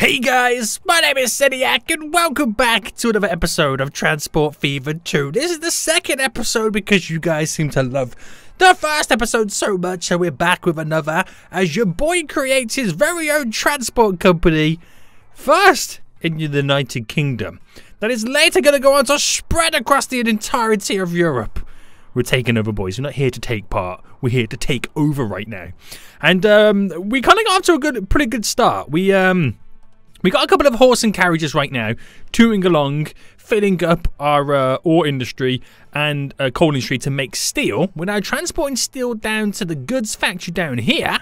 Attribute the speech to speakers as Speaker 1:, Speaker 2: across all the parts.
Speaker 1: Hey guys, my name is Seniac and welcome back to another episode of Transport Fever 2. This is the second episode because you guys seem to love the first episode so much, so we're back with another as your boy creates his very own transport company, first in the United Kingdom, that is later going to go on to spread across the entirety of Europe. We're taking over, boys. We're not here to take part. We're here to take over right now. And we kind of got off to a pretty good start. We got a couple of horse and carriages right now, tooting along, filling up our ore industry and coal industry to make steel. We're now transporting steel down to the goods factory down here.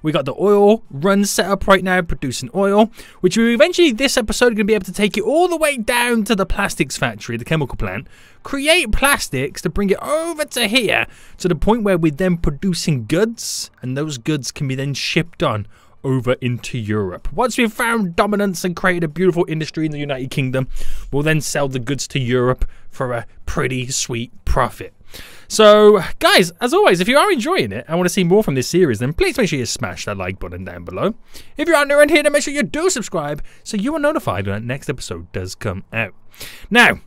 Speaker 1: We got the oil run set up right now, producing oil, which we eventually, this episode, are going to be able to take it all the way down to the plastics factory, the chemical plant, create plastics to bring it over to here, to the point where we're then producing goods, and those goods can be then shipped on over into Europe. Once we've found dominance and created a beautiful industry in the United Kingdom, we'll then sell the goods to Europe for a pretty sweet profit. So, guys, as always, if you are enjoying it and want to see more from this series, then please make sure you smash that like button down below. If you're new around here, then make sure you do subscribe so you are notified when that next episode does come out. Now,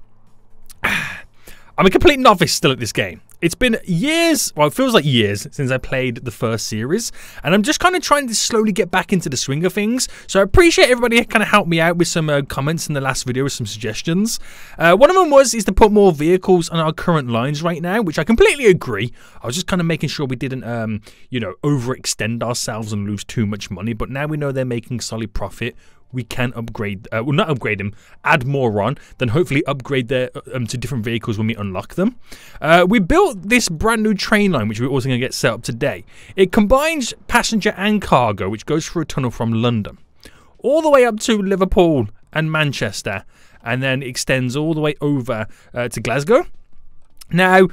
Speaker 1: I'm a complete novice still at this game. It's been years, well, it feels like years since I played the first series, and I'm just kind of trying to slowly get back into the swing of things. So I appreciate everybody kind of helped me out with some comments in the last video with some suggestions. One of them is to put more vehicles on our current lines right now, which I completely agree. I was just kind of making sure we didn't, you know, overextend ourselves and lose too much money. But now we know they're making solid profit. We can upgrade, well, not upgrade them, add more on, then hopefully upgrade their to different vehicles when we unlock them. We built this brand new train line, which we're also going to get set up today. It combines passenger and cargo, which goes through a tunnel from London all the way up to Liverpool and Manchester, and then extends all the way over to Glasgow. Now,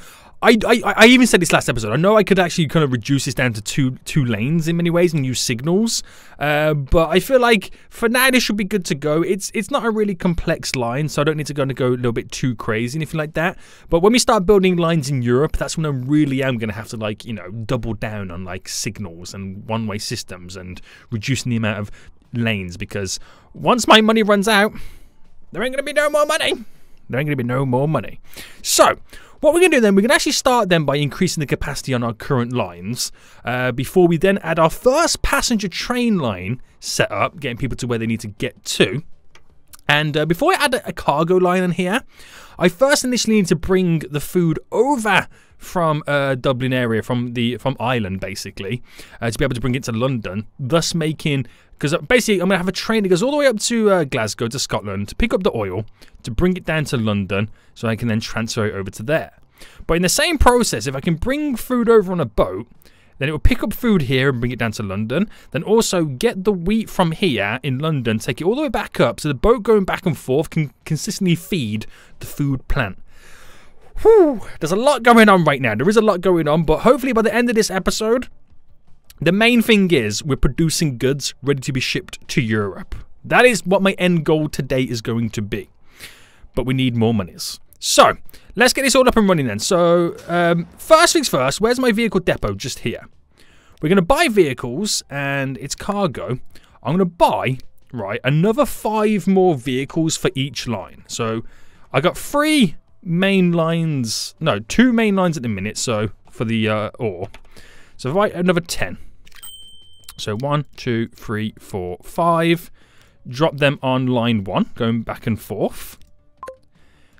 Speaker 1: I even said this last episode. I know I could actually kind of reduce this down to two lanes in many ways and use signals, but I feel like for now this should be good to go. It's not a really complex line, so I don't need to go a little bit too crazy, anything like that. But when we start building lines in Europe, that's when I really am going to have to, like, you know, double down on like signals and one-way systems and reducing the amount of lanes, because once my money runs out, there ain't going to be no more money. There ain't going to be no more money. So what we're going to do then, we're going to actually start then by increasing the capacity on our current lines before we then add our first passenger train line set up, getting people to where they need to get to. And before I add a cargo line on here, I first initially need to bring the food over from Dublin area, from Ireland basically, to be able to bring it to London, thus making, because basically I'm going to have a train that goes all the way up to Glasgow, to Scotland, to pick up the oil, to bring it down to London, so I can then transfer it over to there. But in the same process, if I can bring food over on a boat, then it will pick up food here and bring it down to London, then also get the wheat from here in London, take it all the way back up, so the boat going back and forth can consistently feed the food plant. Whew, there's a lot going on right now. There is a lot going on, but hopefully by the end of this episode, the main thing is we're producing goods ready to be shipped to Europe. That is what my end goal today is going to be. But we need more monies. So, let's get this all up and running then. So, first things first, where's my vehicle depot? Just here. We're going to buy vehicles and it's cargo. I'm going to buy, right, another 5 more vehicles for each line. So, I got 2 main lines at the minute, so for the ore. So if I another 10. So 1, 2, 3, 4, 5. Drop them on line 1, going back and forth.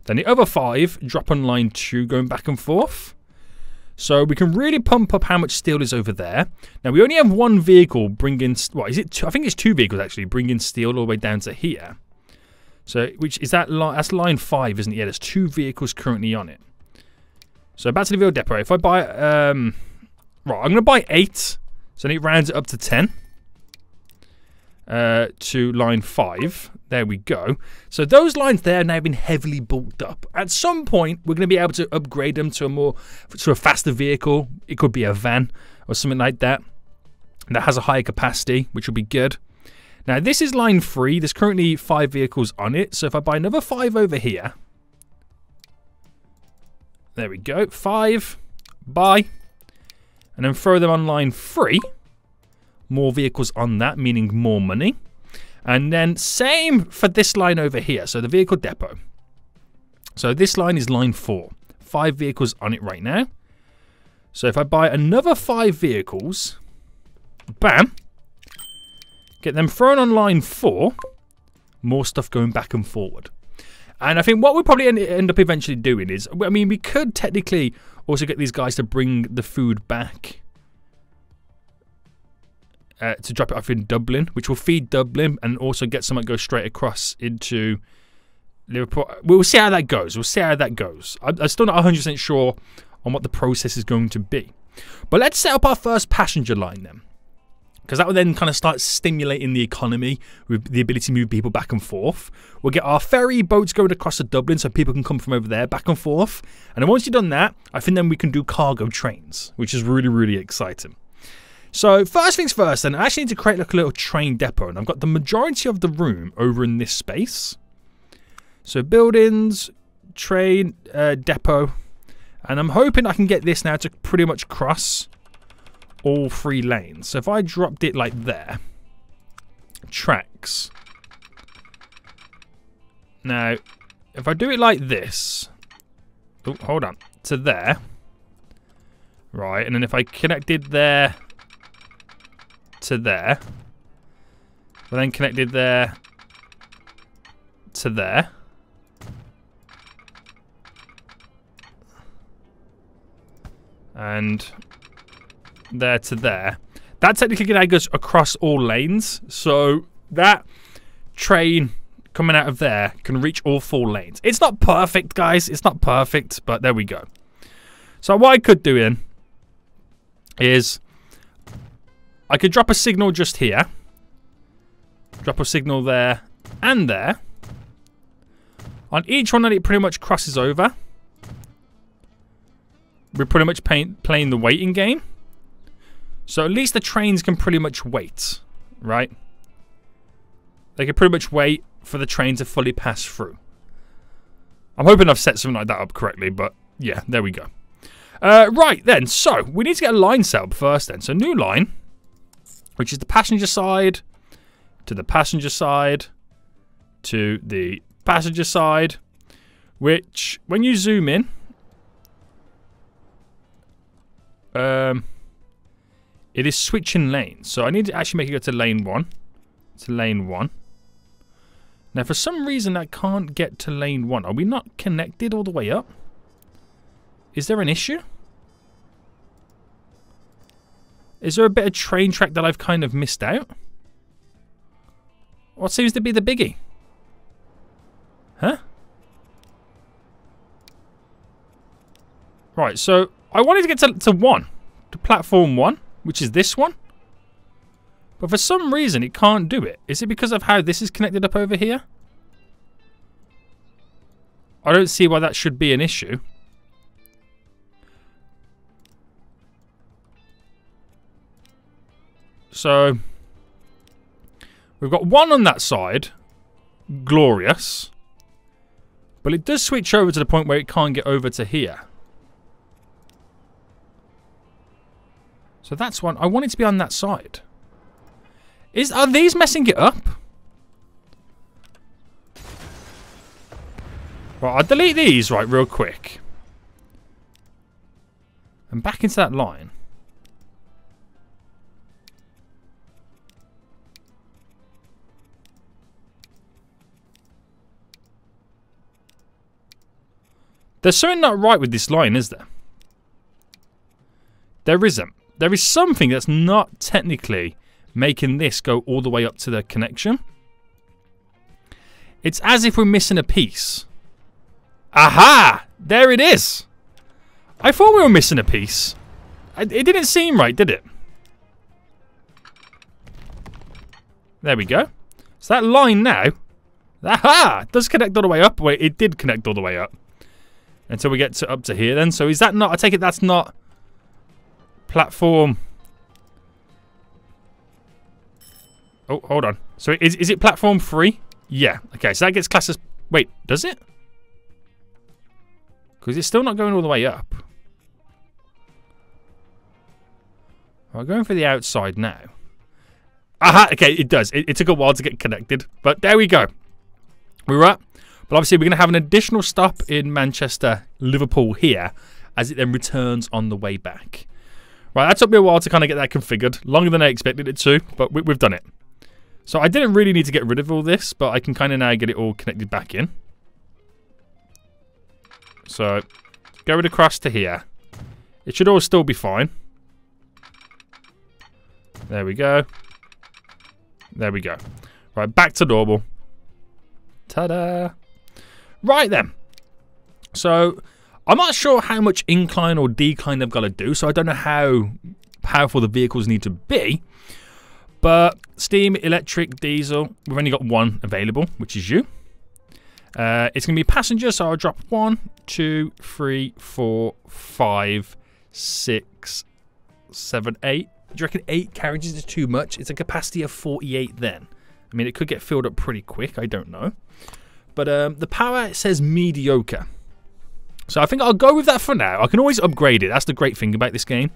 Speaker 1: Then the other 5 drop on line 2, going back and forth. So we can really pump up how much steel is over there. Now we only have 1 vehicle bringing, what is it? I think it's 2 vehicles actually bringing steel all the way down to here. So, which is that line? That's line 5, isn't it? Yeah, there's 2 vehicles currently on it. So, back to the vehicle depot. If I buy, right, I'm going to buy 8. So, then it rounds it up to 10. To line 5. There we go. So, those lines there have now been heavily bulked up. At some point, we're going to be able to upgrade them to a faster vehicle. It could be a van or something like that. That has a higher capacity, which will be good. Now, this is line 3. There's currently 5 vehicles on it. So if I buy another 5 over here. There we go. 5. Buy. And then throw them on line 3. More vehicles on that, meaning more money. And then same for this line over here. So the vehicle depot. So this line is line 4. 5 vehicles on it right now. So if I buy another 5 vehicles, bam, get them thrown on line 4, more stuff going back and forward. And I think what we'll probably end up eventually doing is, I mean, we could technically also get these guys to bring the food back to drop it off in Dublin, which will feed Dublin and also get someone to go straight across into Liverpool. We'll see how that goes. We'll see how that goes. I'm still not 100% sure on what the process is going to be. But let's set up our first passenger line then. Because that will then kind of start stimulating the economy with the ability to move people back and forth. We'll get our ferry boats going across to Dublin so people can come from over there back and forth. And then once you've done that, I think then we can do cargo trains, which is really, really exciting. So first things first then, I actually need to create like a little train depot. And I've got the majority of the room over in this space. So buildings, train depot. And I'm hoping I can get this now to pretty much cross all 3 lanes. So if I dropped it like there, tracks. Now, if I do it like this, oh, hold on, to there, right, and then if I connected there to there, but then connected there to there, and there to there. That technically now goes across all lanes. So that train coming out of there can reach all 4 lanes. It's not perfect, guys. It's not perfect, but there we go. So what I could do then is I could drop a signal just here. Drop a signal there and there. On each one that it pretty much crosses over, we're pretty much playing the waiting game. So at least the trains can pretty much wait, right? They can pretty much wait for the train to fully pass through. I'm hoping I've set something like that up correctly, but yeah, there we go. Right then, so we need to get a line set up first then. So new line, which is the passenger side to the passenger side to the passenger side, which when you zoom in, it is switching lanes. So I need to actually make it go to lane 1. To lane 1. Now for some reason I can't get to lane 1. Are we not connected all the way up? Is there an issue? Is there a bit of train track that I've kind of missed out? What seems to be the biggie? Huh? Right, so I wanted to get to 1. To platform 1. Which is this one. But for some reason it can't do it. Is it because of how this is connected up over here? I don't see why that should be an issue. So we've got 1 on that side. Glorious. But it does switch over to the point where it can't get over to here. So that's one. I want it to be on that side. Are these messing it up? Right, I'll delete these right real quick. And back into that line. There's something not right with this line, is there? There isn't. There is something that's not technically making this go all the way up to the connection. It's as if we're missing a piece. Aha! There it is! I thought we were missing a piece. It didn't seem right, did it? There we go. So that line now, aha! It does connect all the way up. Wait, it did connect all the way up. Until we get up to here then. So is that not, I take it that's not platform. Oh, hold on. So is it platform 3? Yeah. Okay, so that gets classed as... Wait, does it? Because it's still not going all the way up. I'm going for the outside now. Aha, okay, it does. It took a while to get connected, but there we go. We're up. But obviously, we're going to have an additional stop in Manchester, Liverpool here, as it then returns on the way back. Right, that took me a while to kind of get that configured. Longer than I expected it to, but we've done it. So I didn't really need to get rid of all this, but I can kind of now get it all connected back in. So, go it across to here. It should all still be fine. There we go. There we go. Right, back to normal. Ta-da! Right then. So, I'm not sure how much incline or decline they've got to do, so I don't know how powerful the vehicles need to be. But steam, electric, diesel, we've only got one available, which is you. It's going to be passenger, so I'll drop 1, 2, 3, 4, 5, 6, 7, 8. Do you reckon 8 carriages is too much? It's a capacity of 48 then. I mean, it could get filled up pretty quick, I don't know. But the power says mediocre. So I think I'll go with that for now. I can always upgrade it. That's the great thing about this game.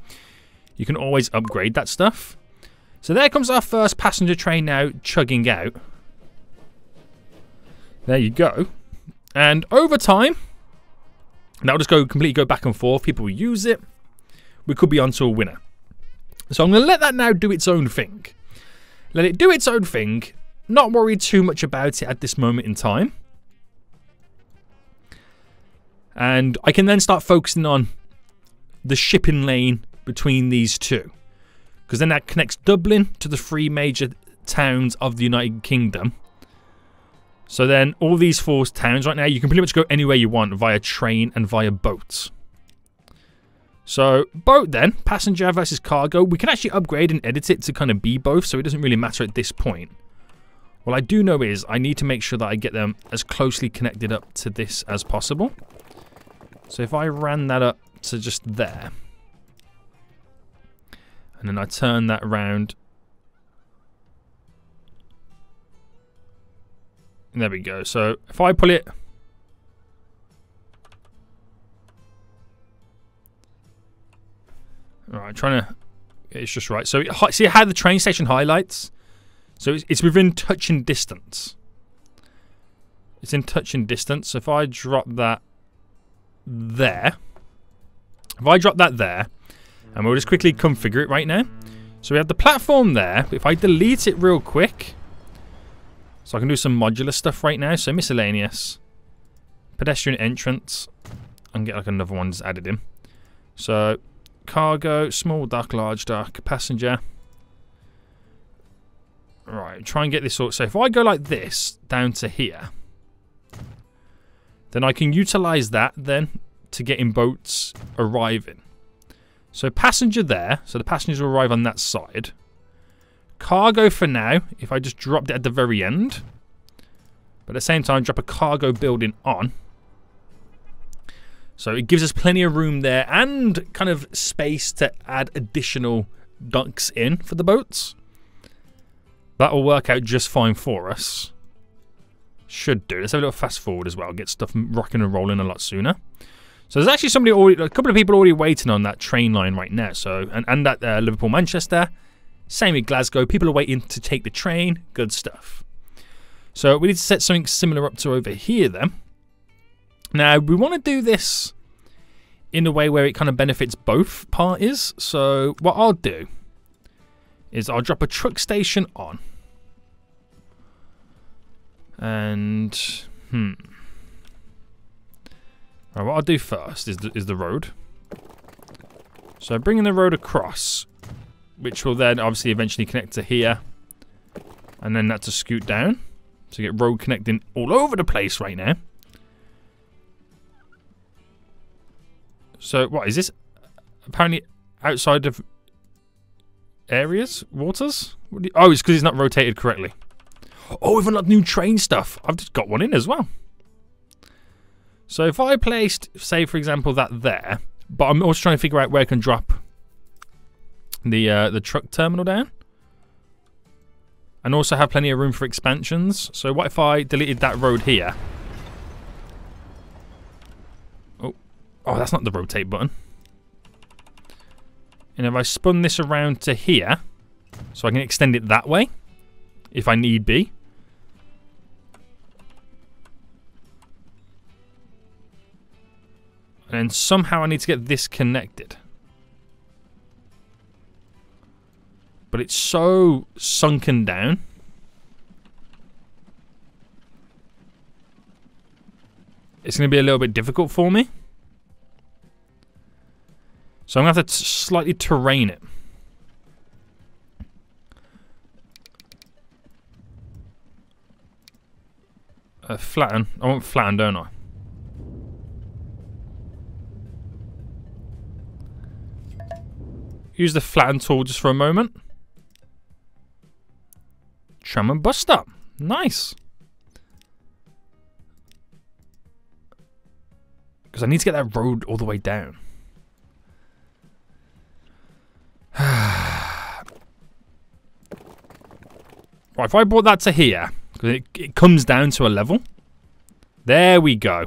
Speaker 1: You can always upgrade that stuff. So there comes our first passenger train now chugging out. There you go. And over time, and that'll just completely go back and forth. People will use it. We could be onto a winner. So I'm going to let that now do its own thing. Let it do its own thing. Not worry too much about it at this moment in time. And I can then start focusing on the shipping lane between these two. Because then that connects Dublin to the 3 major towns of the United Kingdom. So then all these 4 towns right now, you can pretty much go anywhere you want via train and via boats. So boat then, passenger versus cargo. We can actually upgrade and edit it to kind of be both, so it doesn't really matter at this point. What I do know is I need to make sure that I get them as closely connected up to this as possible. So if I ran that up to just there, and then I turn that around, and there we go. So if I pull it, all right, trying to, it's just right. So see how the train station highlights? So it's within touching distance. It's in touching distance. So if I drop that there, and we'll just quickly configure it right now. So we have the platform there. If I delete it real quick, so I can do some modular stuff right now. So miscellaneous, pedestrian entrance, and get like another one just added in. So cargo, small dock, large dock, passenger. Right, try and get this sort. So if I go like this down to here, then I can utilize that then to get in boats arriving. So passenger there, so the passengers will arrive on that side. Cargo for now, if I just dropped it at the very end. But at the same time, drop a cargo building on. So it gives us plenty of room there and kind of space to add additional docks in for the boats. That will work out just fine for us. Should do. Let's have a little fast forward as well. Get stuff rocking and rolling a lot sooner. So there's actually a couple of people already waiting on that train line right now. So and that Liverpool Manchester. Same with Glasgow. People are waiting to take the train. Good stuff. So we need to set something similar up to over here then. Now we want to do this in a way where it kind of benefits both parties. So what I'll do is I'll drop a truck station on. And right, what I'll do first is the road. So bringing the road across, which will then obviously eventually connect to here, and then that to scoot down. So you get road connecting all over the place right now. So what is this? Apparently outside of areas, waters? Oh, it's because it's not rotated correctly. Oh, we've unlocked new train stuff. I've just got one in as well. So if I placed, say for example, that there, but I'm also trying to figure out where I can drop the truck terminal down, and also have plenty of room for expansions. So what if I deleted that road here? Oh, that's not the rotate button. And if I spun this around to here, So I can extend it that way, if I need be. And somehow I need to get this connected. But it's so sunken down. It's going to be a little bit difficult for me. So I'm going to have to slightly terrain it. Flatten. I want flatten, don't I? Use the flatten tool just for a moment. Tram and bus stop. Nice. Because I need to get that road all the way down. Right, if I brought that to here, because it comes down to a level. There we go.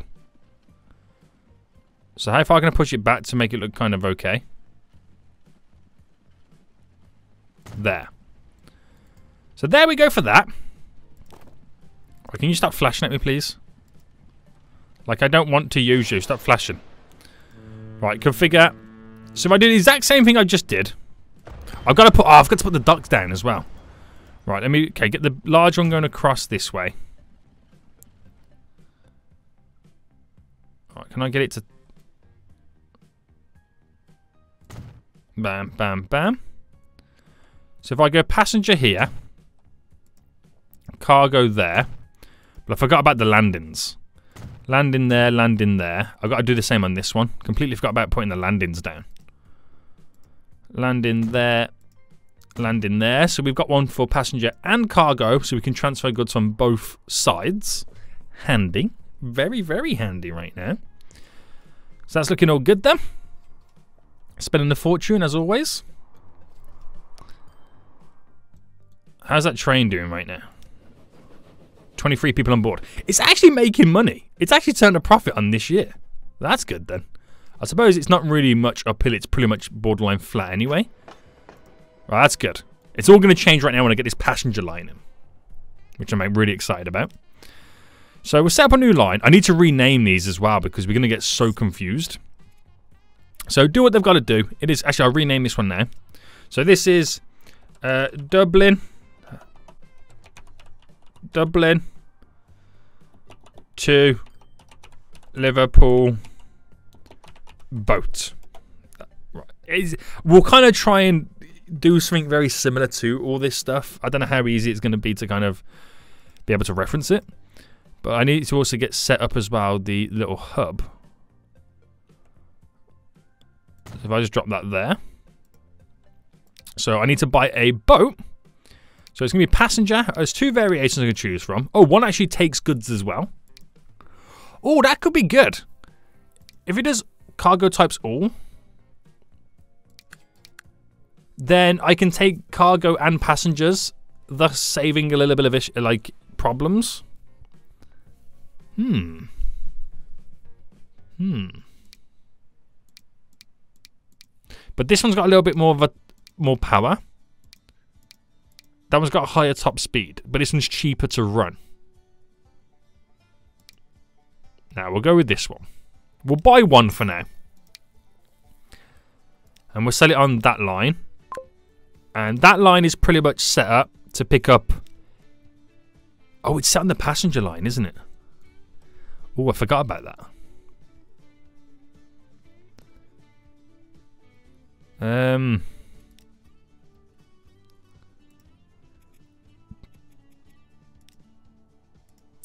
Speaker 1: So how far can I push it back to make it look kind of okay? There. So there we go for that. Right, can you stop flashing at me, please? Like, I don't want to use you. Stop flashing. Right, configure. So if I do the exact same thing I just did, I've got to put the ducts down as well. Right, let me get the large one going across this way. Right, can I get it to bam, bam, bam. So if I go passenger here, cargo there, but I forgot about the landings. Landing there, landing there. I've got to do the same on this one. Completely forgot about putting the landings down. Landing there, landing there. So we've got one for passenger and cargo, so we can transfer goods on both sides. Handy. Very, very handy right now. So that's looking all good then. Spending a fortune as always. How's that train doing right now? 23 people on board. It's actually making money. It's actually turned a profit on this year. That's good then. I suppose it's not really much uphill. It's pretty much borderline flat anyway. Right, that's good. It's all going to change right now when I get this passenger line in, which I'm really excited about. So we'll set up a new line. I need to rename these as well because we're going to get so confused. So do what they've got to do. It is actually, I'll rename this one now. So this is Dublin to Liverpool boat. Right. We'll kind of try and do something very similar to all this stuff. I don't know how easy it's going to be to kind of be able to reference it. But I need to also get set up as well the little hub. So if I just drop that there. So I need to buy a boat. So it's going to be passenger. There's two variations I can choose from. Oh, one actually takes goods as well. Oh, that could be good. If it does cargo types all, then I can take cargo and passengers, thus saving a little bit of problems. But this one's got a little bit more power. That one's got a higher top speed, but this one's cheaper to run. Now we'll go with this one. We'll buy one for now. And we'll sell it on that line. And that line is pretty much set up to pick up... Oh, it's set on the passenger line, isn't it? Oh, I forgot about that.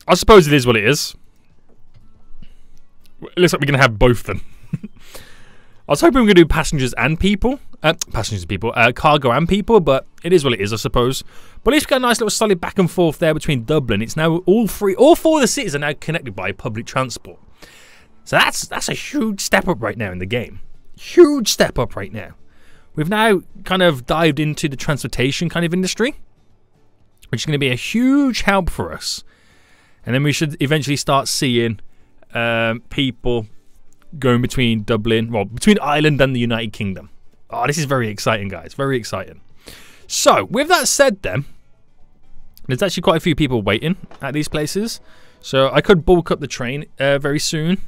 Speaker 1: I suppose it is what it is. It looks like we're going to have both then. I was hoping we were going to do passengers and people. Cargo and people, but it is what it is, I suppose. But at least we've got a nice little solid back and forth there between Dublin. It's now all four of the cities are now connected by public transport. So that's a huge step up right now in the game. Huge step up right now. We've now kind of dived into the transportation kind of industry, which is going to be a huge help for us. And then we should eventually start seeing people going between Dublin, well, between Ireland and the United Kingdom. Oh, this is very exciting, guys. Very exciting. So, with that said then, there's actually quite a few people waiting at these places. So, I could bulk up the train very soon,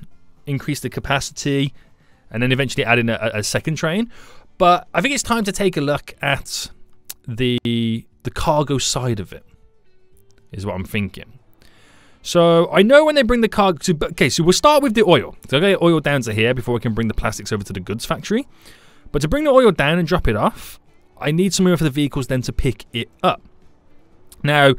Speaker 1: increase the capacity, and then eventually add in a second train. But I think it's time to take a look at the cargo side of it, is what I'm thinking. So I know when they bring the cargo to... Okay, so we'll start with the oil. So I'll get oil down to here before we can bring the plastics over to the goods factory. But to bring the oil down and drop it off, I need somewhere for the vehicles then to pick it up. Now,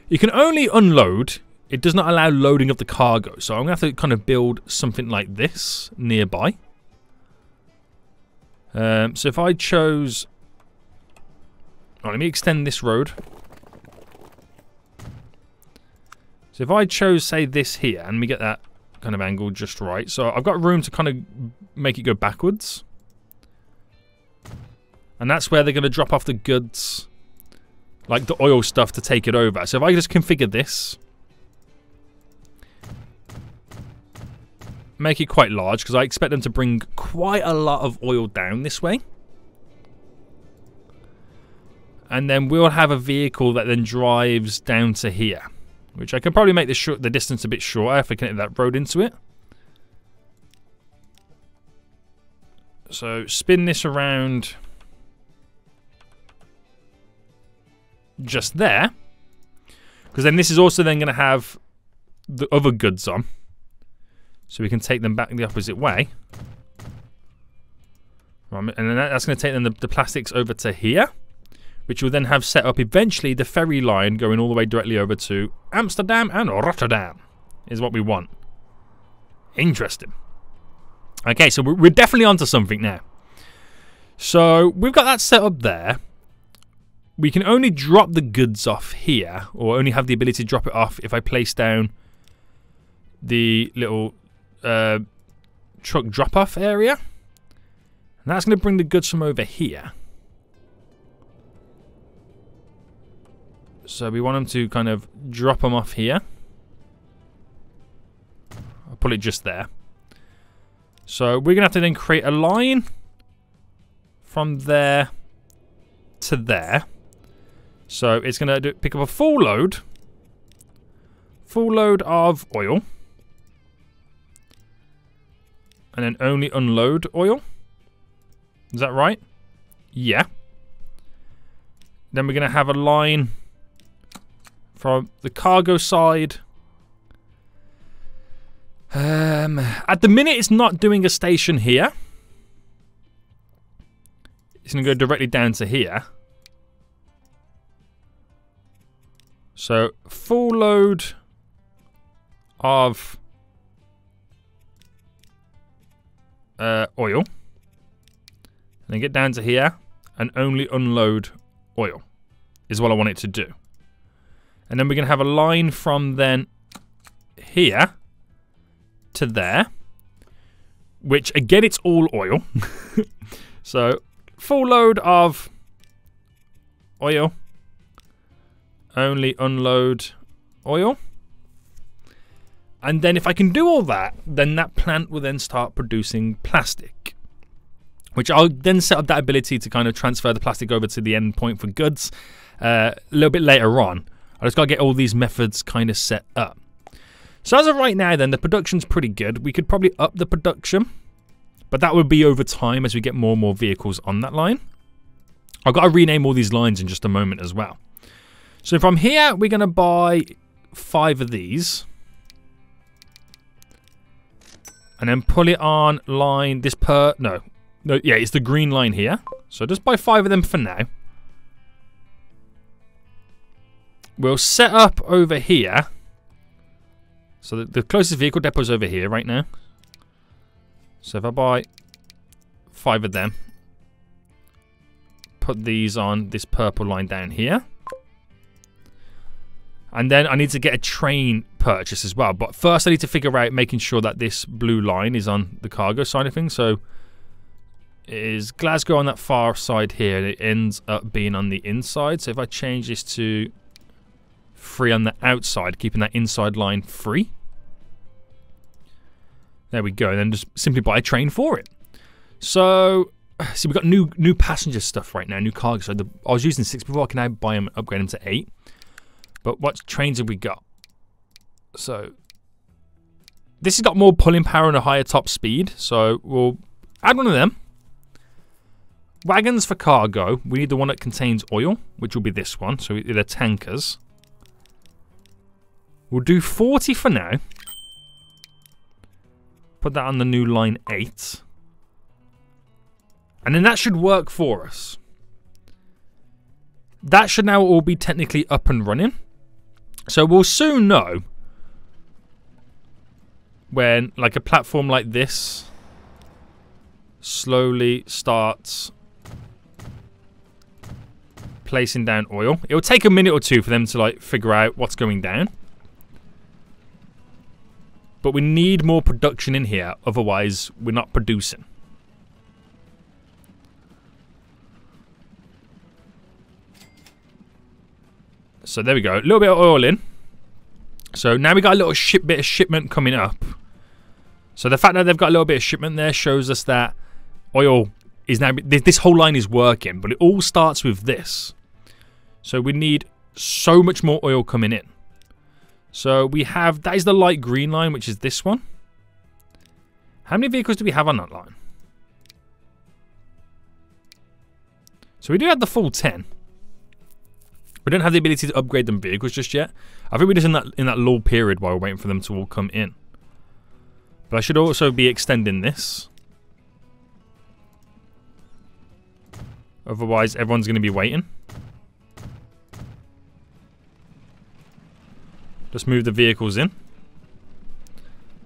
Speaker 1: you can only unload. It does not allow loading of the cargo. So I'm going to have to kind of build something like this nearby. So if I chose... Oh, let me extend this road. So if I chose, say, this here, and we get that kind of angle just right. So I've got room to kind of make it go backwards. And that's where they're going to drop off the goods, like the oil stuff, to take it over. So if I just configure this, make it quite large, because I expect them to bring quite a lot of oil down this way. And then we'll have a vehicle that then drives down to here, which I can probably make the distance a bit shorter if I connect that road into it. So spin this around just there, because then this is also then going to have the other goods on, so we can take them back the opposite way. And then that's going to take them the plastics over to here, which will then have set up eventually the ferry line going all the way directly over to Amsterdam and Rotterdam, is what we want. Interesting. Okay, so we're definitely onto something now. So we've got that set up there. We can only drop the goods off here, or only have the ability to drop it off if I place down the little truck drop-off area. And that's going to bring the goods from over here. So we want them to kind of drop them off here. I'll put it just there. So we're going to have to then create a line from there to there. So it's going to pick up a full load of oil, and then only unload oil. Is that right? Yeah. Then we're going to have a line from the cargo side. At the minute, it's not doing a station here. It's going to go directly down to here. So, full load of oil. And then get down to here and only unload oil is what I want it to do. And then we're going to have a line from then here to there, which again, it's all oil. So, full load of oil. Only unload oil. And then if I can do all that, then that plant will then start producing plastic, which I'll then set up that ability to kind of transfer the plastic over to the end point for goods a little bit later on. I just got to get all these methods kind of set up. So as of right now then, the production's pretty good. We could probably up the production, but that would be over time as we get more and more vehicles on that line. I've got to rename all these lines in just a moment as well. So from here, we're going to buy 5 of these. And then pull it on line this no, yeah, it's the green line here. So just buy 5 of them for now. We'll set up over here. So the closest vehicle depot is over here right now. So if I buy 5 of them, put these on this purple line down here. And then I need to get a train purchase as well. But first I need to figure out making sure that this blue line is on the cargo side of things. So is Glasgow on that far side here, and it ends up being on the inside. So if I change this to free on the outside, keeping that inside line free. There we go. And then just simply buy a train for it. So See, we've got new passenger stuff right now, new cargo. So I was using 6 before. I can now buy them and upgrade them to 8. But what trains have we got? So this has got more pulling power and a higher top speed. So we'll add one of them. Wagons for cargo. We need the one that contains oil, which will be this one. So they're tankers. We'll do 40 for now. Put that on the new line 8. And then that should work for us. That should now all be technically up and running. So we'll soon know when like a platform like this slowly starts placing down oil. It'll take a minute or two for them to like figure out what's going down. But we need more production in here, otherwise we're not producing. So there we go, a little bit of oil in. So now we got a little bit of shipment coming up. So the fact that they've got a little bit of shipment there shows us that oil is now, this whole line is working, but it all starts with this. So we need so much more oil coming in. So we have, that is the light green line, which is this one. How many vehicles do we have on that line? So we do have the full 10. We don't have the ability to upgrade them vehicles just yet. I think we're just in that lull period while we're waiting for them to all come in. But I should also be extending this. Otherwise, everyone's going to be waiting. Just move the vehicles in.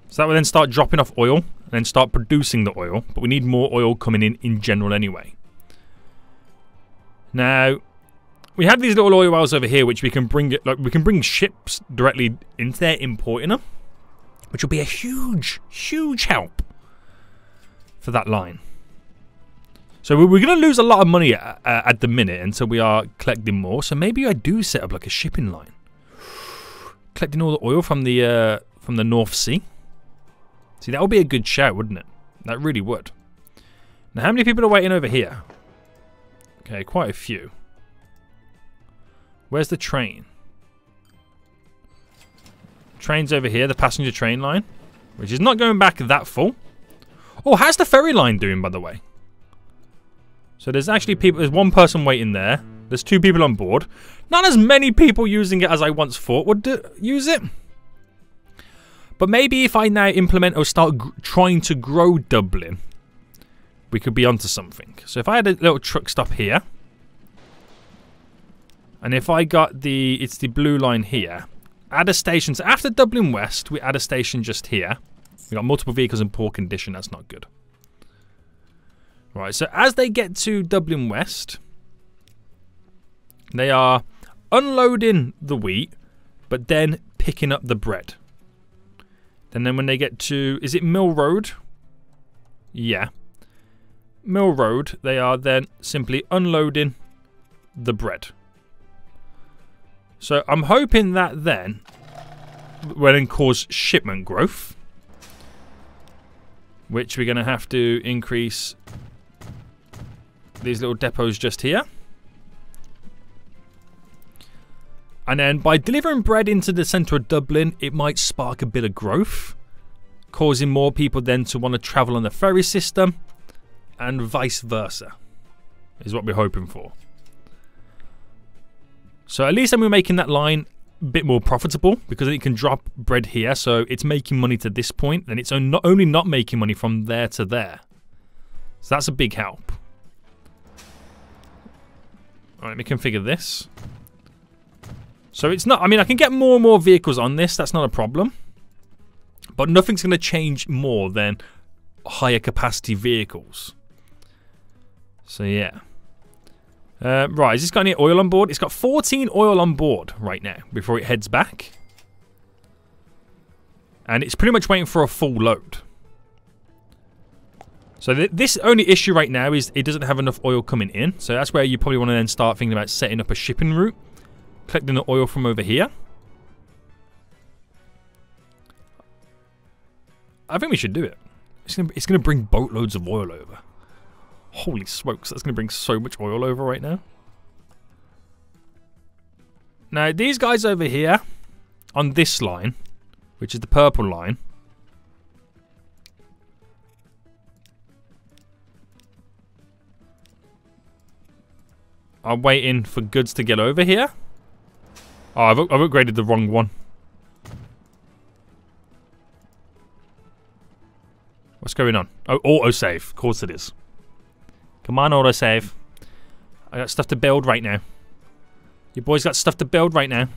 Speaker 1: So that will then start dropping off oil and then start producing the oil. But we need more oil coming in general anyway. Now, we have these little oil wells over here, which we can bring it, like we can bring ships directly into there, importing them, which will be a huge, huge help for that line. So we're going to lose a lot of money at the minute until we are collecting more. So maybe I do set up like a shipping line, collecting all the oil from the North Sea. See, that would be a good shout, wouldn't it? That really would. Now, how many people are waiting over here? Okay, quite a few. Where's the train? Train's over here, the passenger train line, which is not going back that full. Oh, how's the ferry line doing, by the way? So there's actually people, there's one person waiting there. There's 2 people on board. Not as many people using it as I once thought would use it. But maybe if I now implement or start trying to grow Dublin, we could be onto something. So if I had a little truck stop here, and if I got it's the blue line here, add a station. So after Dublin West, we add a station just here. We got multiple vehicles in poor condition. That's not good. Right, so as they get to Dublin West, they are unloading the wheat, but then picking up the bread. And then when they get to, is it Mill Road? Yeah. Mill Road, they are then simply unloading the bread. So I'm hoping that then will then cause shipment growth, which we're going to have to increase these little depots just here. And then by delivering bread into the centre of Dublin, it might spark a bit of growth, causing more people then to want to travel on the ferry system, and vice versa, is what we're hoping for. So at least then we're making that line a bit more profitable, because it can drop bread here, so it's making money to this point, and it's not only not making money from there to there. So that's a big help. Alright, let me configure this. So it's not, I mean, I can get more and more vehicles on this, that's not a problem. But nothing's going to change more than higher capacity vehicles. So yeah. Right, has this got any oil on board? It's got 14 oil on board right now before it heads back. And it's pretty much waiting for a full load. So this only issue right now is it doesn't have enough oil coming in. So that's where you probably want to then start thinking about setting up a shipping route. Collecting the oil from over here. I think we should do it. It's gonna bring boatloads of oil over. Holy smokes, that's going to bring so much oil over right now. Now, these guys over here, on this line, which is the purple line, are waiting for goods to get over here. Oh, I've upgraded the wrong one. What's going on? Oh, autosave. Of course it is. Come on, autosave. I got stuff to build right now. Your boy's got stuff to build right now.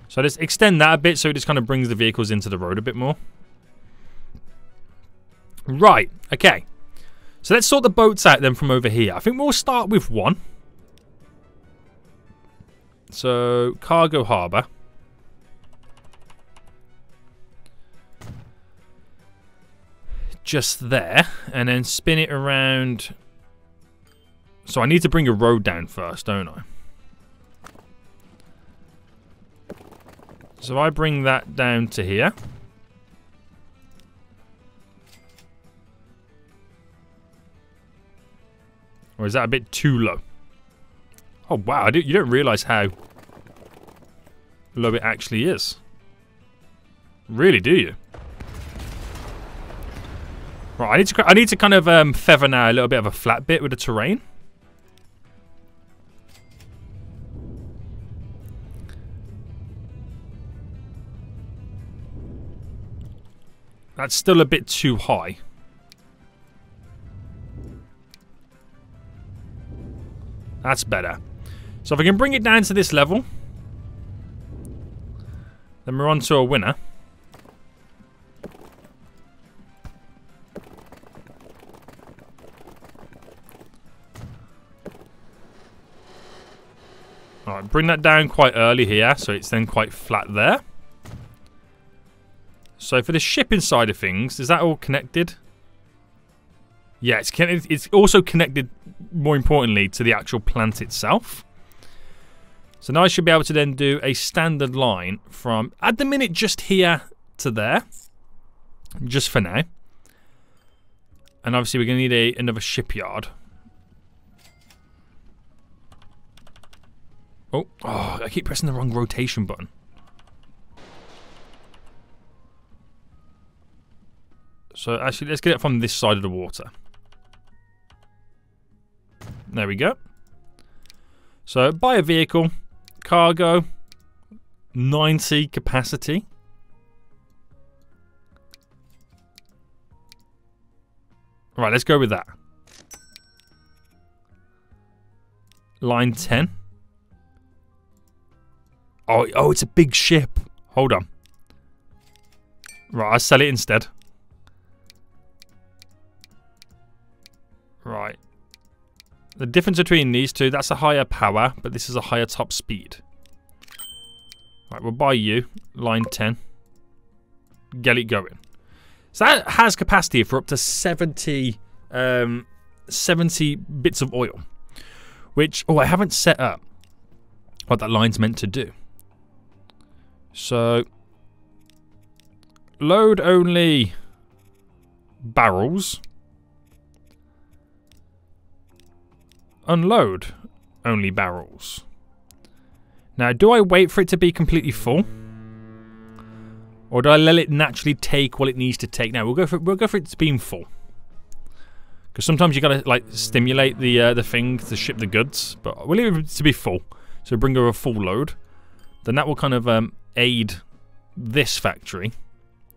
Speaker 1: So let's extend that a bit so it just kind of brings the vehicles into the road a bit more. Right, okay. So let's sort the boats out then from over here. I think we'll start with one. So, cargo harbour. Just there. And then spin it around. So I need to bring a road down first, don't I? So I bring that down to here. Or is that a bit too low? Oh wow, you don't realise how low it actually is. Really, do you? Right, I need to kind of feather now a little bit of a flat bit with the terrain. That's still a bit too high. That's better. So if I can bring it down to this level, then we're on to a winner. Alright, bring that down quite early here, so it's then quite flat there. So for the shipping side of things, is that all connected? Yeah, it's connected. It's also connected, more importantly, to the actual plant itself. So now I should be able to then do a standard line from, at the minute, just here to there. Just for now. And obviously we're going to need another shipyard. Oh, I keep pressing the wrong rotation button. So actually, let's get it from this side of the water. There we go. So buy a vehicle, cargo, 90 capacity. Right, let's go with that. Line 10. Oh, it's a big ship. Hold on. Right, I'll sell it instead. Right. The difference between these two, that's a higher power, but this is a higher top speed. Right, we'll buy you. Line 10. Get it going. So that has capacity for up to 70 bits of oil. Which, I haven't set up what that line's meant to do. So, load only barrels. Unload only barrels. Now, do I wait for it to be completely full? Or do I let it naturally take what it needs to take? Now, we'll go for it being full. Because sometimes you gotta like stimulate the thing to ship the goods, but we'll leave it to be full. So bring over a full load. Then that will kind of aid this factory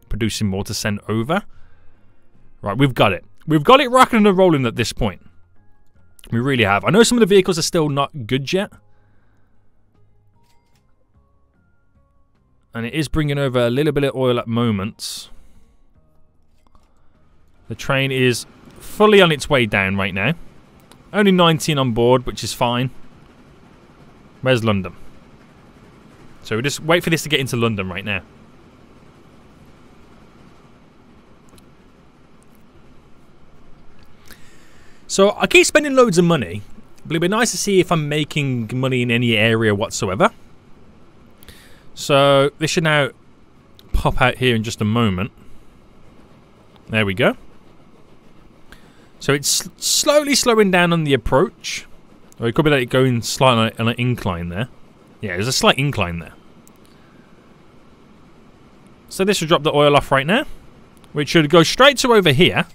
Speaker 1: producing more to send over. Right, we've got it. We've got it rocking and rolling at this point. We really have. I know some of the vehicles are still not good yet. And it is bringing over a little bit of oil at moments. The train is fully on its way down right now. Only 19 on board, which is fine. Where's London? So we just wait for this to get into London right now. So I keep spending loads of money, but it'd be nice to see if I'm making money in any area whatsoever. So this should now pop out here in just a moment. There we go. So it's slowly slowing down on the approach. Or it could be like going slightly on an incline there. Yeah, there's a slight incline there. So this will drop the oil off right now, which should go straight to over here,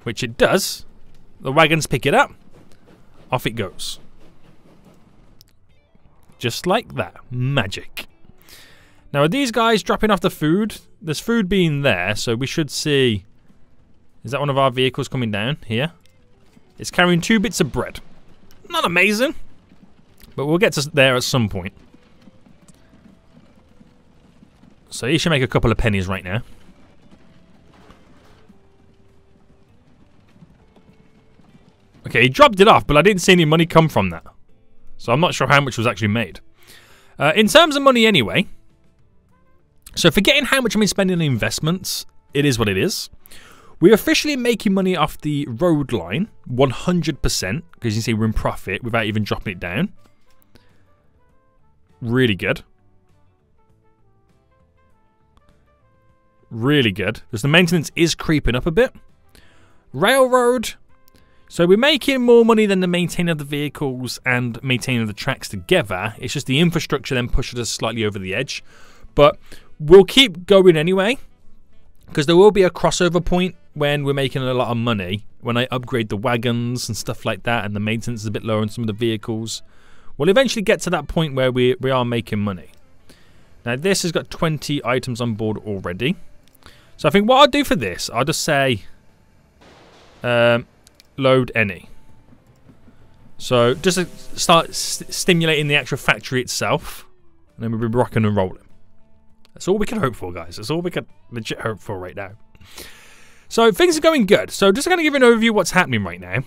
Speaker 1: which it does. The wagons pick it up. Off it goes. Just like that. Magic. Now, are these guys dropping off the food? There's food being there, so we should see... Is that one of our vehicles coming down here? It's carrying 2 bits of bread. Not amazing, but we'll get to there at some point. So he should make a couple of pennies right now. Okay, he dropped it off, but I didn't see any money come from that. So I'm not sure how much was actually made. In terms of money anyway, so forgetting how much I've been spending on investments, it is what it is. We're officially making money off the road line, 100%, because you can see we're in profit without even dropping it down. Really good. Really good, because the maintenance is creeping up a bit. Railroad. So we're making more money than the maintaining of the vehicles and maintaining the tracks together. It's just the infrastructure then pushes us slightly over the edge. But we'll keep going anyway, because there will be a crossover point when we're making a lot of money. When I upgrade the wagons and stuff like that, and the maintenance is a bit lower on some of the vehicles. We'll eventually get to that point where we are making money. Now this has got 20 items on board already. So I think what I'll do for this, I'll just say... load any. So just to start stimulating the actual factory itself, and then we'll be rocking and rolling. That's all we can hope for, guys. That's all we can legit hope for right now. So things are going good. So just going to give you an overview of what's happening right now.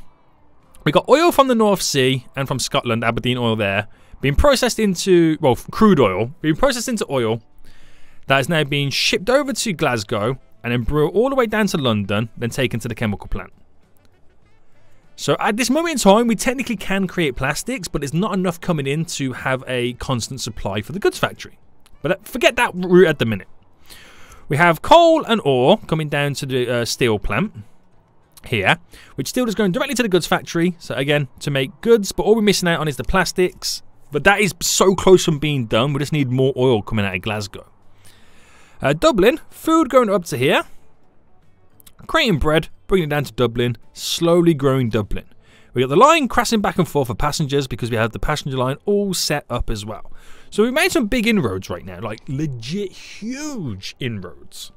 Speaker 1: We got oil from the North Sea and from Scotland, Aberdeen oil there, being processed into, well, crude oil, being processed into oil that is now being shipped over to Glasgow and then brought all the way down to London, then taken to the chemical plant. So at this moment in time, we technically can create plastics, but there's not enough coming in to have a constant supply for the goods factory. But forget that route at the minute. We have coal and ore coming down to the steel plant here, which steel is going directly to the goods factory. So again, to make goods, but all we're missing out on is the plastics. But that is so close from being done. We just need more oil coming out of Glasgow. Dublin, food going up to here. Creating bread, bringing it down to Dublin, slowly growing Dublin. We got the line crashing back and forth for passengers because we have the passenger line all set up as well. So we've made some big inroads right now, like legit huge inroads.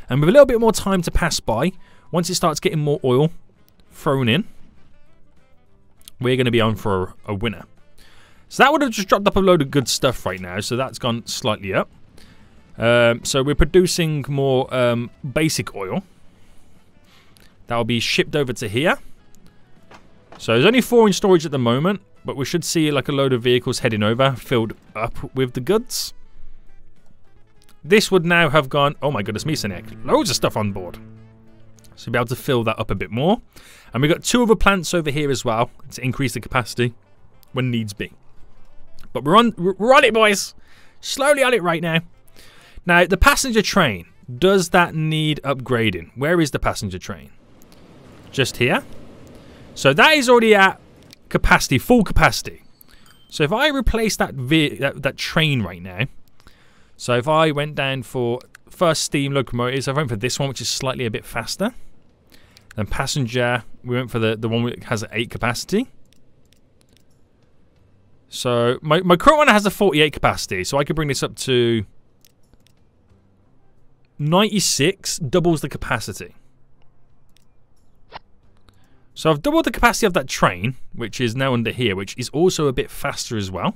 Speaker 1: And with a little bit more time to pass by, once it starts getting more oil thrown in, we're going to be on for a winner. So that would have just dropped up a load of good stuff right now, so that's gone slightly up. So we're producing more basic oil. That will be shipped over to here. So there's only 4 in storage at the moment, but we should see like a load of vehicles heading over, filled up with the goods. This would now have gone, oh my goodness me, Sinek, loads of stuff on board. So we'll be able to fill that up a bit more. And we've got 2 other plants over here as well to increase the capacity when needs be. But we're on it, boys. Slowly on it right now. Now, the passenger train, does that need upgrading? Where is the passenger train? Just here. So that is already at capacity, full capacity. So if I replace that train right now, so if I went down for first steam locomotives, I went for this one, which is slightly a bit faster. Then passenger, we went for the one that has 8 capacity. So my current one has a 48 capacity, so I could bring this up to 96, doubles the capacity. So I've doubled the capacity of that train, which is now under here, which is also a bit faster as well.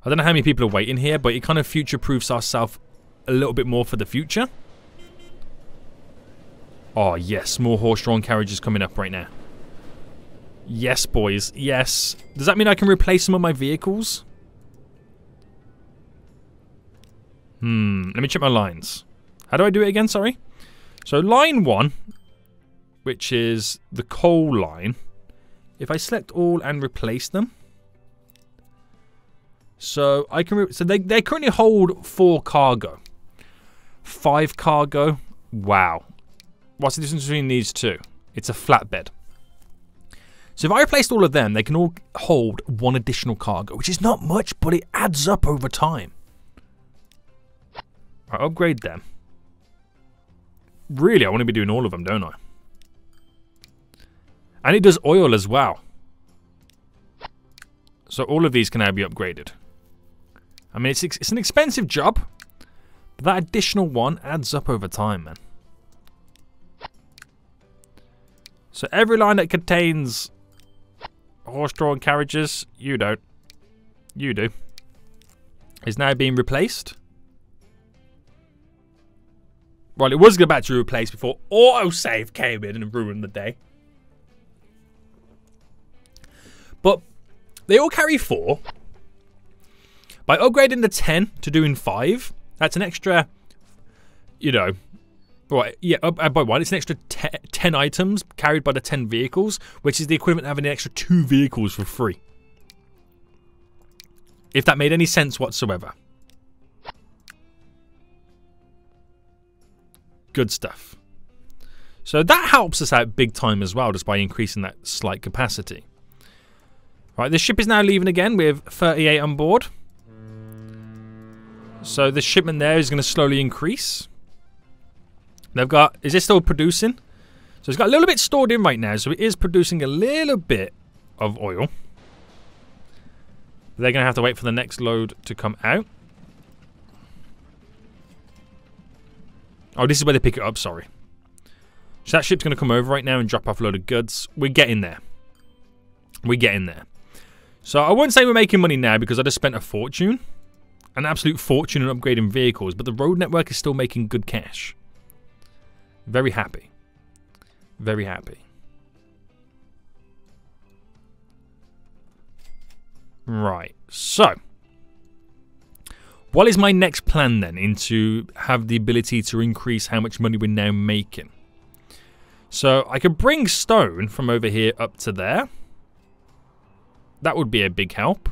Speaker 1: I don't know how many people are waiting here, but it kind of future-proofs ourselves a little bit more for the future. Oh, yes, more horse-drawn carriages coming up right now. Yes, boys, yes. Does that mean I can replace some of my vehicles? Let me check my lines. How do I do it again, sorry? So line 1... which is the coal line. If I select all and replace them, so I can. So they currently hold 4 cargo, 5 cargo. Wow, what's the difference between these 2? It's a flatbed. So if I replaced all of them, they can all hold one additional cargo, which is not much, but it adds up over time. I upgrade them. Really, I want to be doing all of them, don't I? And it does oil as well. So all of these can now be upgraded. I mean, it's an expensive job, but that additional one adds up over time, man. So every line that contains horse-drawn carriages, you don't. You do. Is now being replaced. Well, it was about to be replaced before autosave came in and ruined the day. But they all carry 4. By upgrading the 10 to doing 5, that's an extra, you know, right, yeah, by 1, it's an extra 10 items carried by the 10 vehicles, which is the equivalent of having an extra 2 vehicles for free. If that made any sense whatsoever. Good stuff. So that helps us out big time as well, just by increasing that slight capacity. Right, this ship is now leaving again with 38 on board. So the shipment there is going to slowly increase. They've got, is it still producing? So it's got a little bit stored in right now, so it is producing a little bit of oil. They're going to have to wait for the next load to come out. Oh, this is where they pick it up, sorry. So that ship's going to come over right now and drop off a load of goods. We're getting there. We're getting there. So I wouldn't say we're making money now because I just spent a fortune. An absolute fortune on upgrading vehicles. But the road network is still making good cash. Very happy. Very happy. Right. So. What is my next plan then? To have the ability to increase how much money we're now making. So I could bring stone from over here up to there. That would be a big help.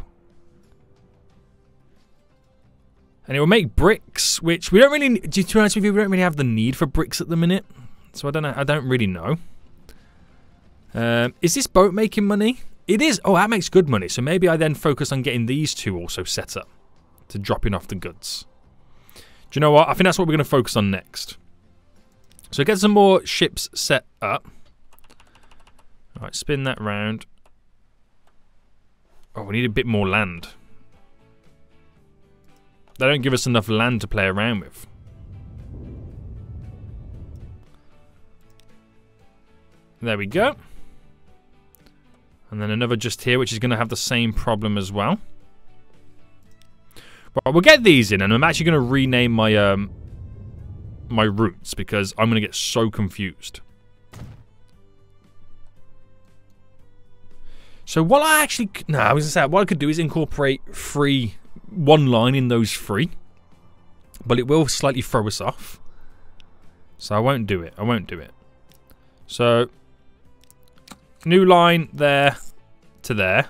Speaker 1: And it will make bricks, which we don't really, to be honest with you, we don't really have the need for bricks at the minute. So I don't know, I don't really know. Is this boat making money? It is. Oh, that makes good money. So maybe I then focus on getting these two also set up to dropping off the goods. Do you know what? I think that's what we're going to focus on next. So get some more ships set up. All right, spin that round. Oh, we need a bit more land. They don't give us enough land to play around with. There we go. And then another just here, which is going to have the same problem as well. Right, we'll get these in, and I'm actually going to rename my my routes because I'm going to get so confused. So what I actually... No, I was going to say, what I could do is incorporate one line in those 3. But it will slightly throw us off. So I won't do it. I won't do it. So, new line there to there.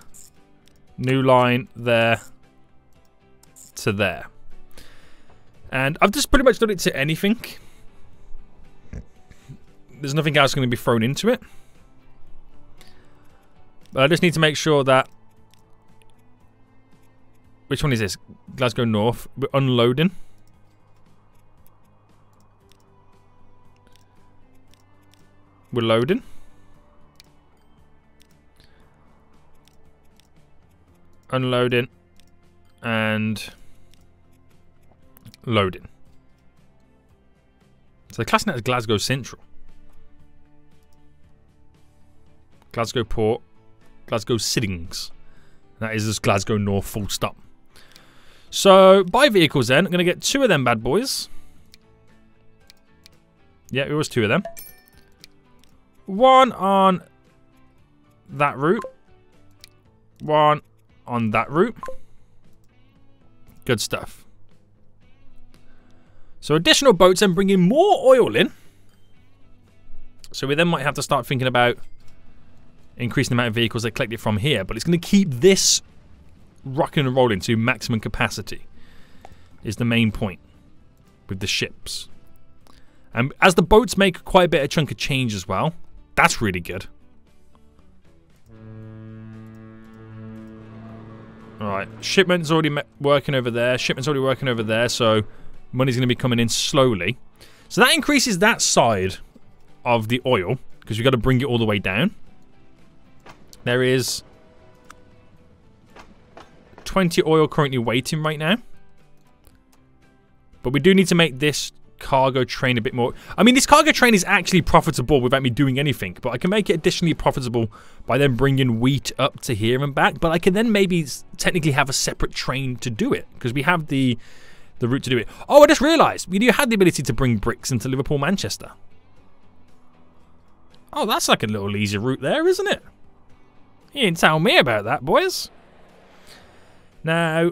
Speaker 1: New line there to there. And I've just pretty much done it to anything. There's nothing else going to be thrown into it. But I just need to make sure that... Which one is this? Glasgow North. We're unloading. We're loading. Unloading. And... loading. So the class net is Glasgow Central. Glasgow Port. Glasgow Sidings. That is just Glasgow North full stop. So, buy vehicles then. I'm going to get 2 of them bad boys. Yeah, it was 2 of them. 1 on that route. 1 on that route. Good stuff. So, additional boats and bringing more oil in. So, we then might have to start thinking about increasing the amount of vehicles that collect it from here. But it's going to keep this rocking and rolling to maximum capacity is the main point with the ships. And as the boats make quite a bit of chunk of change as well, That's really good. Alright, shipment's already working over there. Shipment's already working over there, so money's going to be coming in slowly. So that increases that side of the oil, because we've got to bring it all the way down. There is 20 oil currently waiting right now. But we do need to make this cargo train a bit more... I mean, this cargo train is actually profitable without me doing anything, but I can make it additionally profitable by then bringing wheat up to here and back, but I can then maybe technically have a separate train to do it, because we have the route to do it. Oh, I just realised, we do have the ability to bring bricks into Liverpool, Manchester. Oh, that's like a little easy route there, isn't it? You didn't tell me about that, boys. Now...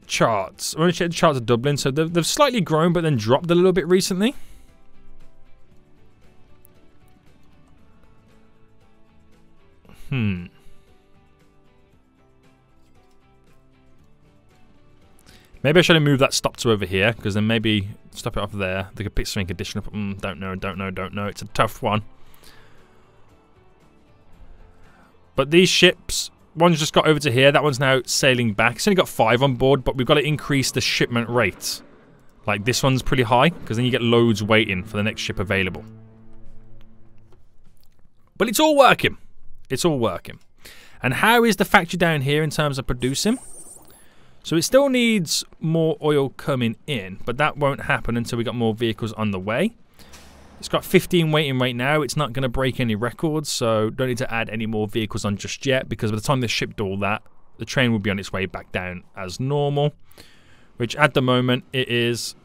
Speaker 1: charts. I'm going to check the charts of Dublin. So they've slightly grown, but then dropped a little bit recently. Maybe I should have moved that stop to over here, because then maybe stop it off there. They could pick something additional. Don't know. It's a tough one. But these ships... one's just got over to here. That one's now sailing back. It's only got 5 on board, but we've got to increase the shipment rate. Like, this one's pretty high, because then you get loads waiting for the next ship available. But it's all working. It's all working. And how is the factory down here in terms of producing? So it still needs more oil coming in, but that won't happen until we got more vehicles on the way. It's got 15 waiting right now. It's not going to break any records, so don't need to add any more vehicles on just yet, because by the time they shipped all that, the train will be on its way back down as normal, which at the moment it is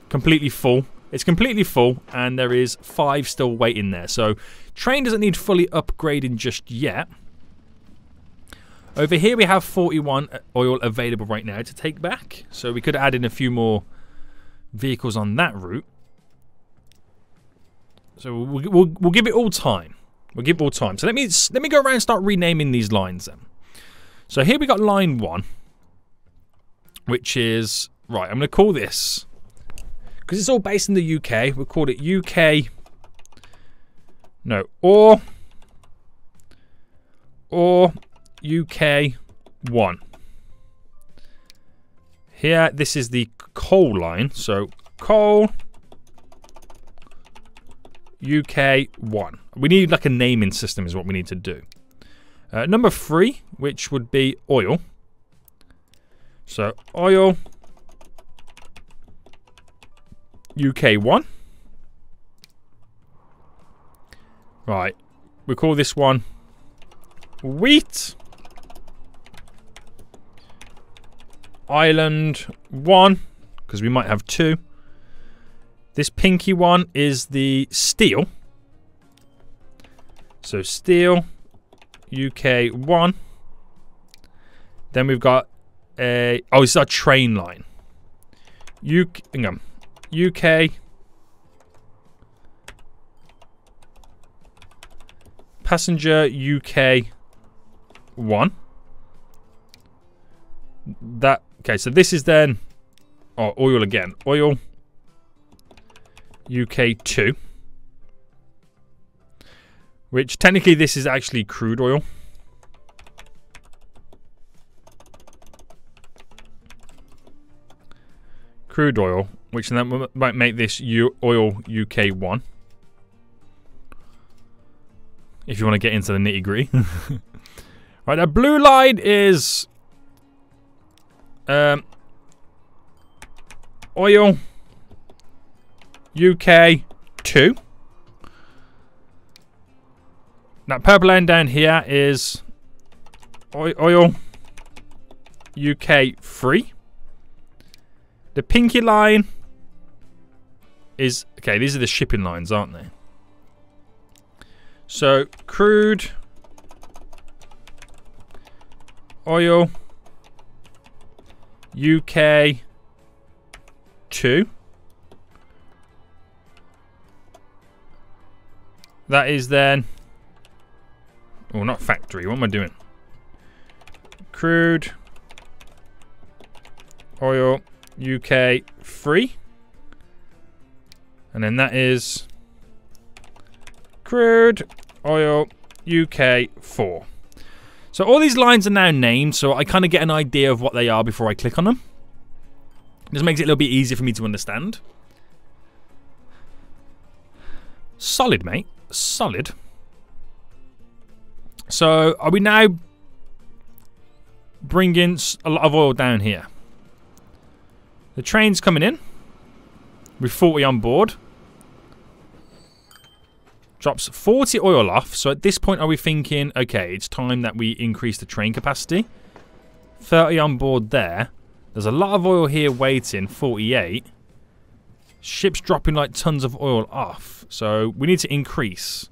Speaker 1: completely full. It's completely full, and there is 5 still waiting there. So train doesn't need fully upgrading just yet. Over here we have 41 oil available right now to take back, so we could add in a few more vehicles on that route. So we'll give it all time. We'll give it all time. So let me go around and start renaming these lines then. So here we got line 1, which is right. I'm going to call this, because it's all based in the UK. We'll call it UK. No, or UK 1. Here, this is the coal line. So coal. UK 1. We need like a naming system is what we need to do. Number 3, which would be oil. So oil UK 1. Right. We call this one wheat. Ireland 1, because we might have 2. This pinky one is the steel. So steel, UK 1. Then we've got a... oh, it's our train line. UK. Passenger UK 1. That... okay, so this is then... oh, oil again. Oil... UK 2, which technically this is actually crude oil. Crude oil, which then might make this oil UK 1. If you want to get into the nitty-gritty. Right, the blue line is oil UK 2. That purple line down here is oil UK 3. The pinky line is... okay, these are the shipping lines, aren't they? So, crude oil UK 2. That is then... oh, not factory. What am I doing? Crude oil UK 3. And then that is Crude oil UK 4. So all these lines are now named, so I kind of get an idea of what they are before I click on them. This makes it a little bit easier for me to understand. Solid, mate. Solid. So are we now bringing a lot of oil down here? The train's coming in with 40 on board. Drops 40 oil off. So at this point, are we thinking, okay, it's time that we increase the train capacity? 30 on board there. There's a lot of oil here waiting, 48. Ship's dropping like tons of oil off. So we need to increase.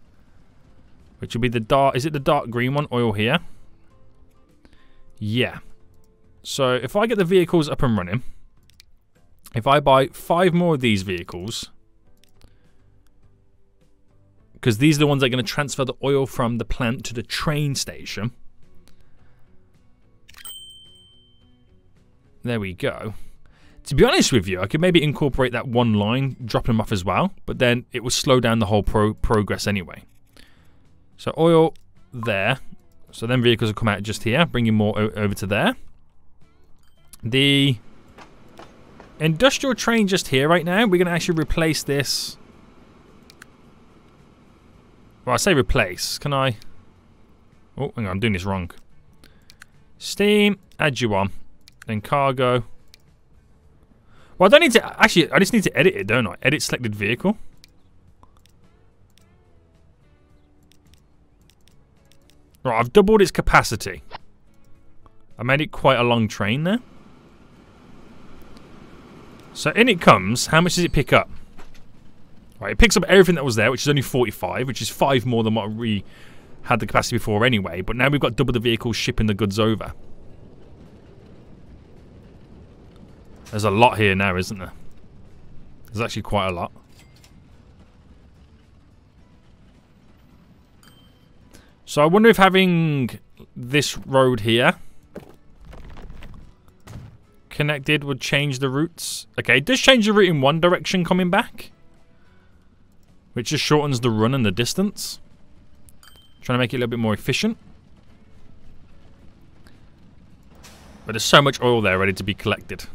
Speaker 1: Which will be the dark, is it the dark green one, oil here? Yeah. So if I get the vehicles up and running, if I buy 5 more of these vehicles, because these are the ones that are going to transfer the oil from the plant to the train station. There we go. To be honest with you, I could maybe incorporate that one line, dropping them off as well, but then it will slow down the whole progress anyway. So oil there. So then vehicles will come out just here, bringing more over to there. The industrial train just here right now, we're going to actually replace this. Well, I say replace. Can I? Oh, hang on, I'm doing this wrong. Steam, add you on. Then cargo. Well, I don't need to... Actually, I just need to edit it, don't I? Edit selected vehicle. Right, I've doubled its capacity. I made it quite a long train there. So in it comes. How much does it pick up? Right, it picks up everything that was there, which is only 45, which is 5 more than what we had the capacity before anyway. But now we've got double the vehicles shipping the goods over. There's a lot here now, isn't there? There's actually quite a lot. So I wonder if having this road here connected would change the routes. Okay, it does change the route in one direction coming back, which just shortens the run and the distance. Trying to make it a little bit more efficient. But there's so much oil there ready to be collected.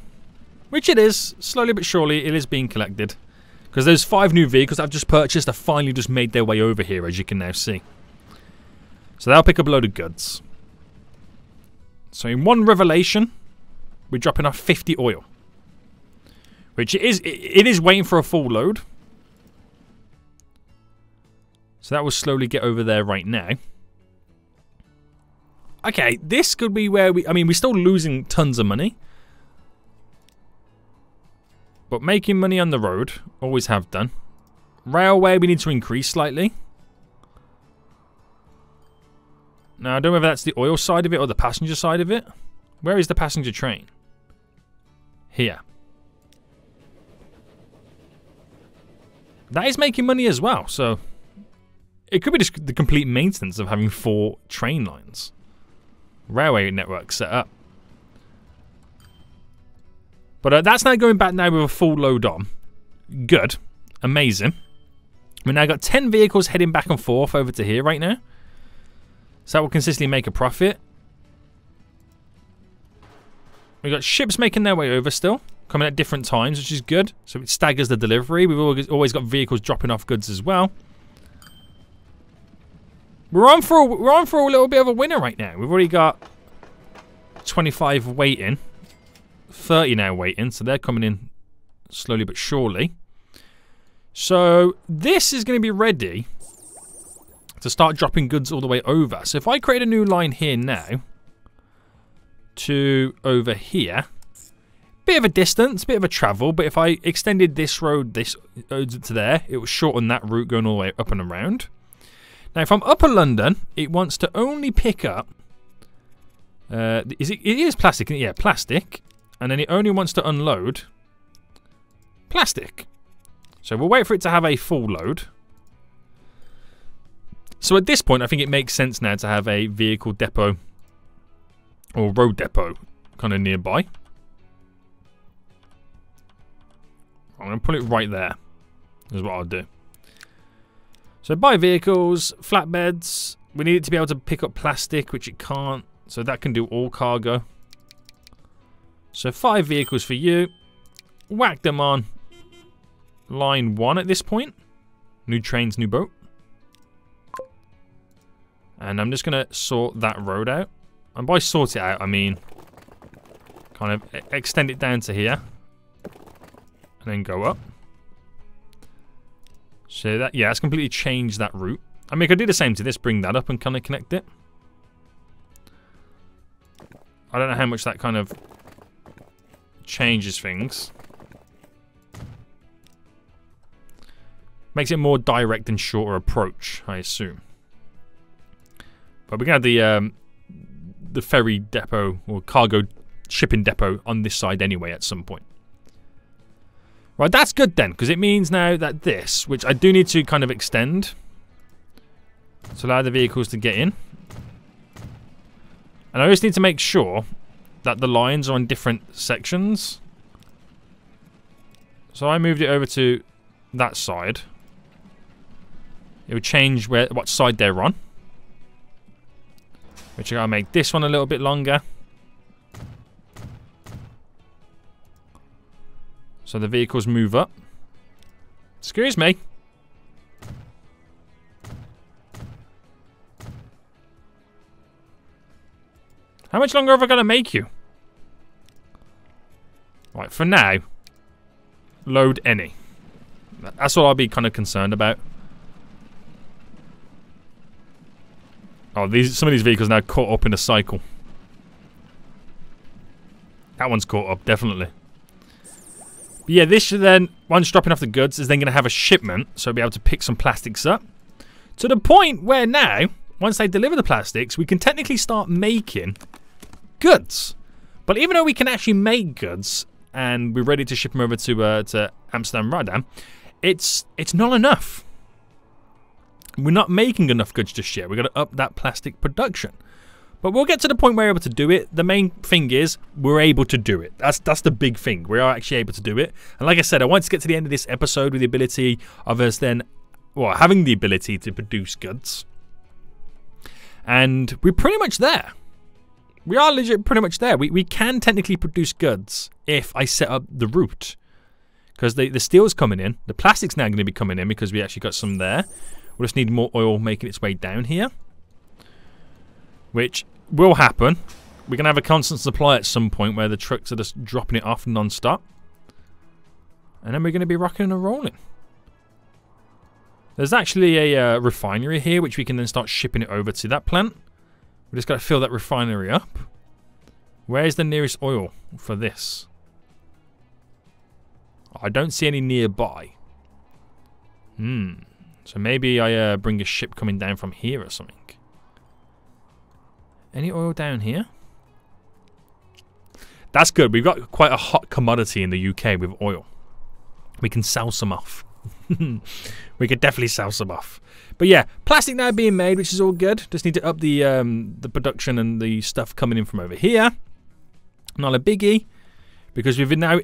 Speaker 1: Which it is. Slowly but surely it is being collected. Because those 5 new vehicles I've just purchased have finally just made their way over here, as you can now see. So they'll pick up a load of goods. So in one revelation, we're dropping off 50 oil. Which it is waiting for a full load. So that will slowly get over there right now. Okay, this could be where we... I mean, we're still losing tons of money. But making money on the road, always have done. Railway, we need to increase slightly. Now, I don't know whether that's the oil side of it or the passenger side of it. Where is the passenger train? Here. That is making money as well, so... It could be just the complete maintenance of having 4 train lines. Railway network set up. But that's now going back now with a full load on. Good. Amazing. We've now got 10 vehicles heading back and forth over to here right now. So that will consistently make a profit. We've got ships making their way over still. Coming at different times, which is good. So it staggers the delivery. We've always got vehicles dropping off goods as well. We're on for a little bit of a winner right now. We've already got 25 waiting. 30 now waiting, so they're coming in slowly but surely. So this is going to be ready to start dropping goods all the way over. So if I create a new line here now to over here, bit of a distance, bit of a travel, but if I extended this road to there, it will shorten that route going all the way up and around. Now from Upper London, it wants to only pick up it is plastic, yeah, plastic. And then it only wants to unload plastic. So we'll wait for it to have a full load. So at this point, I think it makes sense now to have a vehicle depot or road depot kind of nearby. I'm going to put it right there, is what I'll do. So buy vehicles, flatbeds. We need it to be able to pick up plastic, which it can't. So that can do all cargo. So 5 vehicles for you. Whack them on line 1 at this point. New trains, new boat. And I'm just going to sort that road out. And by sort it out, I mean kind of extend it down to here. And then go up. So that, yeah, that's completely changed that route. I mean, I could do the same to this, bring that up and kind of connect it. I don't know how much that kind of changes things. Makes it more direct and shorter approach, I assume. But we're going to have the ferry depot or cargo shipping depot on this side anyway at some point. Right, that's good then, because it means now that this, which I do need to kind of extend to allow the vehicles to get in. And I just need to make sure that the lines are on different sections. So I moved it over to that side. It would change what side they're on. Which I gotta make this one a little bit longer. So the vehicles move up. Excuse me. How much longer have I got to make you? Right, for now, load any. That's all I'll be kind of concerned about. Oh, some of these vehicles now caught up in a cycle. That one's caught up, definitely. But yeah, this should then, once dropping off the goods, is then going to have a shipment, so we'll be able to pick some plastics up. To the point where now, once they deliver the plastics, we can technically start making goods. But even though we can actually make goods, and we're ready to ship them over to Amsterdam, Rotterdam, it's not enough. We're not making enough goods just yet. We've got to up that plastic production. But we'll get to the point where we're able to do it. The main thing is we're able to do it. That's the big thing. We are actually able to do it. And like I said, I want to get to the end of this episode with the ability of us then, well, having the ability to produce goods. And we're pretty much there. We are legit pretty much there. We can technically produce goods if I set up the route. Because the steel's coming in. The plastic's now going to be coming in because we actually got some there. We'll just need more oil making its way down here. Which will happen. We're going to have a constant supply at some point where the trucks are just dropping it off non-stop. And then we're going to be rocking and rolling. There's actually a refinery here which we can then start shipping it over to that plant. We just got to fill that refinery up. Where's the nearest oil for this? I don't see any nearby. So maybe I bring a ship coming down from here or something. Any oil down here? That's good. We've got quite a hot commodity in the UK with oil. We can sell some off. We could definitely sell some off. But yeah, plastic now being made, which is all good. Just need to up the production and the stuff coming in from over here. Not a biggie, because we've now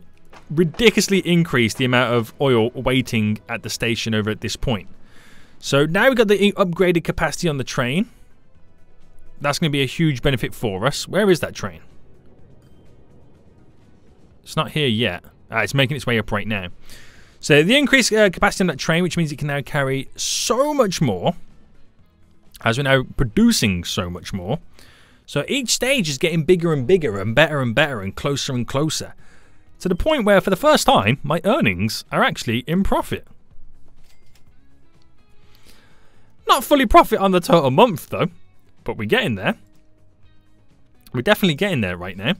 Speaker 1: ridiculously increased the amount of oil waiting at the station over at this point. So now we've got the upgraded capacity on the train. That's going to be a huge benefit for us. Where is that train? It's not here yet. It's making its way up right now. So the increased capacity on that train, which means it can now carry so much more, as we're now producing so much more. So each stage is getting bigger and bigger and better and closer and closer. To the point where, for the first time, my earnings are actually in profit. Not fully profit on the total month, though. But we're getting there. We're definitely getting there right now.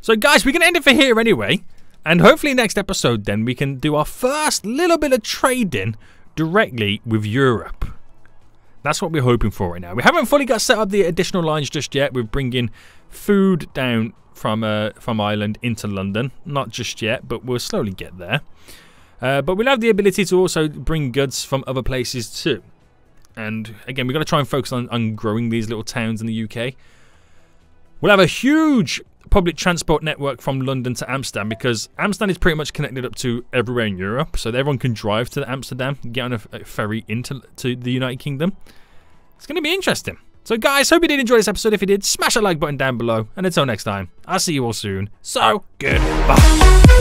Speaker 1: So, guys, we're going to end it for here anyway. And hopefully next episode, then, we can do our first little bit of trading directly with Europe. That's what we're hoping for right now. We haven't fully got set up the additional lines just yet. We're bringing food down from Ireland into London. Not just yet, but we'll slowly get there. But we'll have the ability to also bring goods from other places too. And again, we've got to try and focus on growing these little towns in the UK. We'll have a huge public transport network from London to Amsterdam, because Amsterdam is pretty much connected up to everywhere in Europe, so everyone can drive to Amsterdam, get on a ferry into the United Kingdom. It's going to be interesting. So guys, hope you did enjoy this episode. If you did, smash that like button down below, and until next time, I'll see you all soon. So, goodbye.